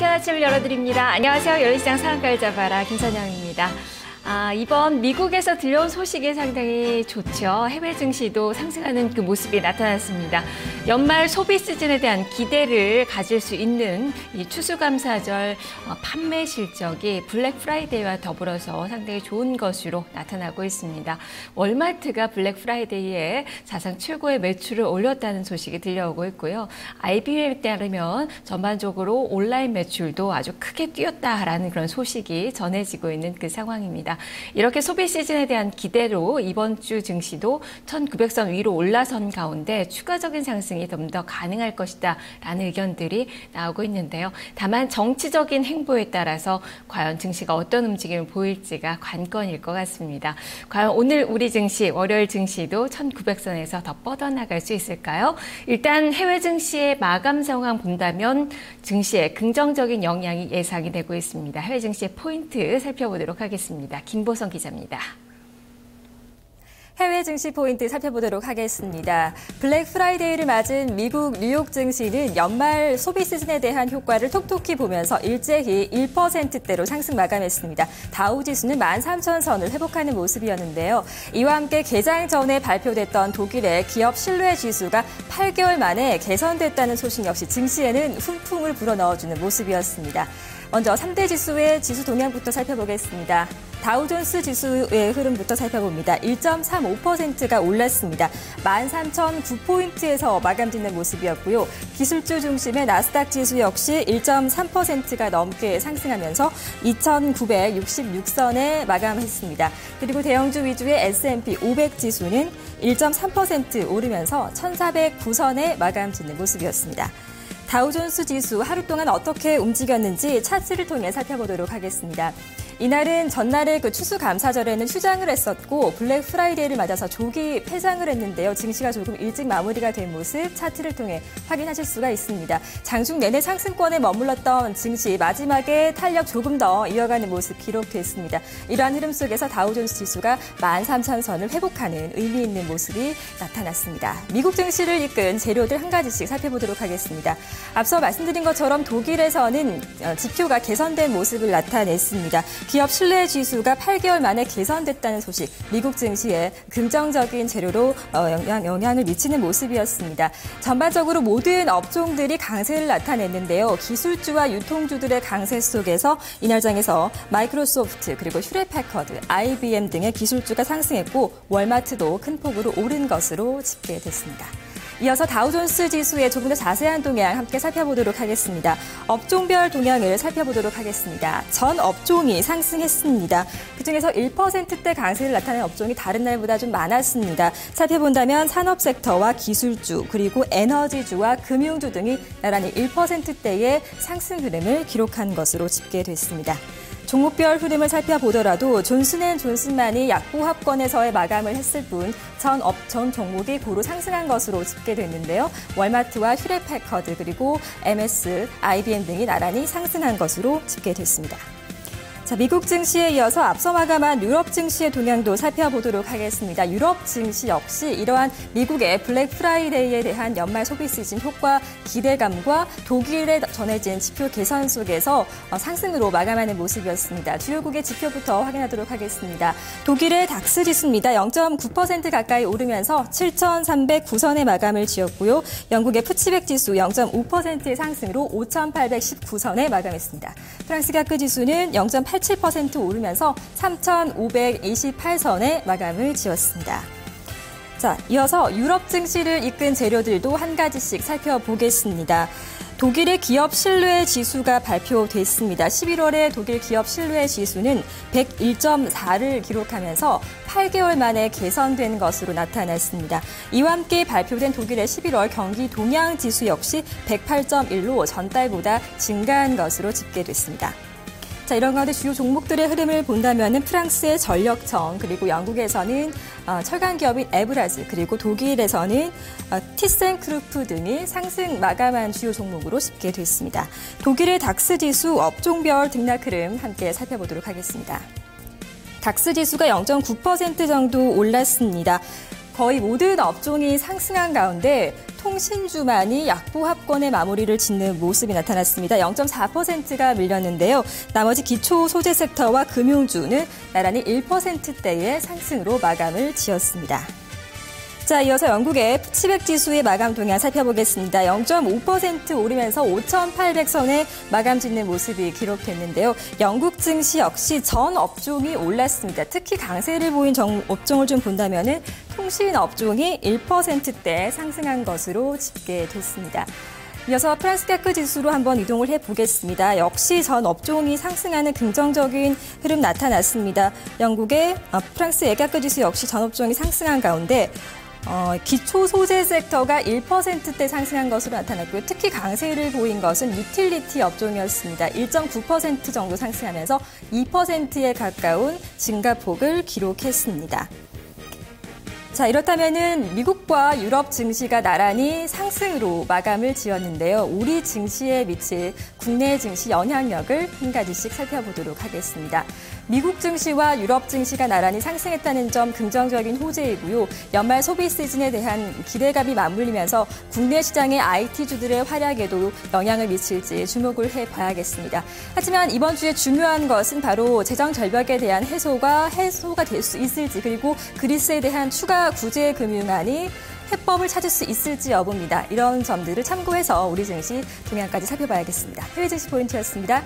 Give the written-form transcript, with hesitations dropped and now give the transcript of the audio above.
상쾌한 아침을 열어드립니다. 안녕하세요. 열린시장 상한가를 잡아라 김선영입니다. 이번 미국에서 들려온 소식이 상당히 좋죠. 해외 증시도 상승하는 그 모습이 나타났습니다. 연말 소비 시즌에 대한 기대를 가질 수 있는 이 추수감사절 판매 실적이 블랙 프라이데이와 더불어서 상당히 좋은 것으로 나타나고 있습니다. 월마트가 블랙 프라이데이에 사상 최고의 매출을 올렸다는 소식이 들려오고 있고요. IBM에 따르면 전반적으로 온라인 매출도 아주 크게 뛰었다라는 그런 소식이 전해지고 있는 그 상황입니다. 이렇게 소비 시즌에 대한 기대로 이번 주 증시도 1900선 위로 올라선 가운데 추가적인 상승이 좀 더 가능할 것이다 라는 의견들이 나오고 있는데요. 다만 정치적인 행보에 따라서 과연 증시가 어떤 움직임을 보일지가 관건일 것 같습니다. 과연 오늘 우리 증시, 월요일 증시도 1900선에서 더 뻗어나갈 수 있을까요? 일단 해외 증시의 마감 상황 본다면 증시에 긍정적인 영향이 예상이 되고 있습니다. 해외 증시의 포인트 살펴보도록 하겠습니다. 김보성 기자입니다. 해외 증시 포인트 살펴보도록 하겠습니다. 블랙 프라이데이를 맞은 미국 뉴욕 증시는 연말 소비 시즌에 대한 효과를 톡톡히 보면서 일제히 1%대로 상승 마감했습니다. 다우 지수는 13,000선을 회복하는 모습이었는데요. 이와 함께 개장 전에 발표됐던 독일의 기업 신뢰 지수가 8개월 만에 개선됐다는 소식 역시 증시에는 훈풍을 불어넣어주는 모습이었습니다. 먼저 3대 지수의 지수 동향부터 살펴보겠습니다. 다우존스 지수의 흐름부터 살펴봅니다. 1.35%가 올랐습니다. 13,009포인트에서 마감짓는 모습이었고요. 기술주 중심의 나스닥 지수 역시 1.3%가 넘게 상승하면서 2,966선에 마감했습니다. 그리고 대형주 위주의 S&P 500 지수는 1.3% 오르면서 1,409선에 마감짓는 모습이었습니다. 다우존스 지수 하루 동안 어떻게 움직였는지 차트를 통해 살펴보도록 하겠습니다. 이날은 전날의 그 추수감사절에는 휴장을 했었고 블랙 프라이데이를 맞아서 조기 폐장을 했는데요. 증시가 조금 일찍 마무리가 된 모습 차트를 통해 확인하실 수가 있습니다. 장중 내내 상승권에 머물렀던 증시 마지막에 탄력 조금 더 이어가는 모습 기록됐습니다. 이러한 흐름 속에서 다우존스 지수가 13,000선을 회복하는 의미 있는 모습이 나타났습니다. 미국 증시를 이끈 재료들 한 가지씩 살펴보도록 하겠습니다. 앞서 말씀드린 것처럼 독일에서는 지표가 개선된 모습을 나타냈습니다. 기업 신뢰 지수가 8개월 만에 개선됐다는 소식, 미국 증시에 긍정적인 재료로 영향을 미치는 모습이었습니다. 전반적으로 모든 업종들이 강세를 나타냈는데요. 기술주와 유통주들의 강세 속에서 이날 장에서 마이크로소프트 그리고 휴레패커드, IBM 등의 기술주가 상승했고 월마트도 큰 폭으로 오른 것으로 집계됐습니다. 이어서 다우존스 지수의 조금 더 자세한 동향 함께 살펴보도록 하겠습니다. 업종별 동향을 살펴보도록 하겠습니다. 전 업종이 상승했습니다. 그중에서 1%대 강세를 나타낸 업종이 다른 날보다 좀 많았습니다. 살펴본다면 산업 섹터와 기술주 그리고 에너지주와 금융주 등이 나란히 1%대의 상승 흐름을 기록한 것으로 집계됐습니다. 종목별 흐름을 살펴보더라도 존슨앤존슨만이 약보합권에서의 마감을 했을 뿐 전 종목이 고루 상승한 것으로 집계됐는데요. 월마트와 휴레패커드 그리고 MS, IBM 등이 나란히 상승한 것으로 집계됐습니다. 자, 미국 증시에 이어서 앞서 마감한 유럽 증시의 동향도 살펴보도록 하겠습니다. 유럽 증시 역시 이러한 미국의 블랙 프라이데이에 대한 연말 소비 시즌 효과 기대감과 독일에 전해진 지표 개선 속에서 상승으로 마감하는 모습이었습니다. 주요국의 지표부터 확인하도록 하겠습니다. 독일의 닥스 지수입니다. 0.9% 가까이 오르면서 7,309선의 마감을 지었고요. 영국의 푸치백 지수 0.5%의 상승으로 5,819선에 마감했습니다. 프랑스 가크 지수는 0.87% 오르면서 3,528선에 마감을 지었습니다. 자, 이어서 유럽 증시를 이끈 재료들도 한 가지씩 살펴보겠습니다. 독일의 기업 신뢰 지수가 발표됐습니다. 11월에 독일 기업 신뢰 지수는 101.4를 기록하면서 8개월 만에 개선된 것으로 나타났습니다. 이와 함께 발표된 독일의 11월 경기 동향 지수 역시 108.1로 전달보다 증가한 것으로 집계됐습니다. 자, 이런 가운데 주요 종목들의 흐름을 본다면 프랑스의 전력청, 그리고 영국에서는 철강 기업인 에브라즈, 그리고 독일에서는 티센크루프 등이 상승 마감한 주요 종목으로 집계됐습니다. 독일의 닥스 지수 업종별 등락 흐름 함께 살펴보도록 하겠습니다. 닥스 지수가 0.9% 정도 올랐습니다. 거의 모든 업종이 상승한 가운데 통신주만이 약보합권의 마무리를 짓는 모습이 나타났습니다. 0.4%가 밀렸는데요. 나머지 기초 소재 섹터와 금융주는 나란히 1%대의 상승으로 마감을 지었습니다. 자, 이어서 영국의 푸치백 지수의 마감 동향 살펴보겠습니다. 0.5% 오르면서 5,800선에 마감 짓는 모습이 기록됐는데요. 영국 증시 역시 전 업종이 올랐습니다. 특히 강세를 보인 업종을 좀 본다면은 통신 업종이 1%대 상승한 것으로 집계됐습니다. 이어서 프랑스 CAC 지수로 한번 이동을 해보겠습니다. 역시 전 업종이 상승하는 긍정적인 흐름 나타났습니다. 영국의 프랑스 CAC 지수 역시 전 업종이 상승한 가운데 기초 소재 섹터가 1%대 상승한 것으로 나타났고요. 특히 강세를 보인 것은 유틸리티 업종이었습니다. 1.9% 정도 상승하면서 2%에 가까운 증가폭을 기록했습니다. 자, 이렇다면은 미국과 유럽 증시가 나란히 상승으로 마감을 지었는데요. 우리 증시에 미칠 국내 증시 영향력을 한 가지씩 살펴보도록 하겠습니다. 미국 증시와 유럽 증시가 나란히 상승했다는 점 긍정적인 호재이고요. 연말 소비 시즌에 대한 기대감이 맞물리면서 국내 시장의 IT주들의 활약에도 영향을 미칠지 주목을 해봐야겠습니다. 하지만 이번 주에 중요한 것은 바로 재정 절벽에 대한 해소가 될 수 있을지, 그리고 그리스에 대한 추가 구제 금융안이 해법을 찾을 수 있을지 여부입니다. 이런 점들을 참고해서 우리 증시 동향까지 살펴봐야겠습니다. 해외 증시 포인트였습니다.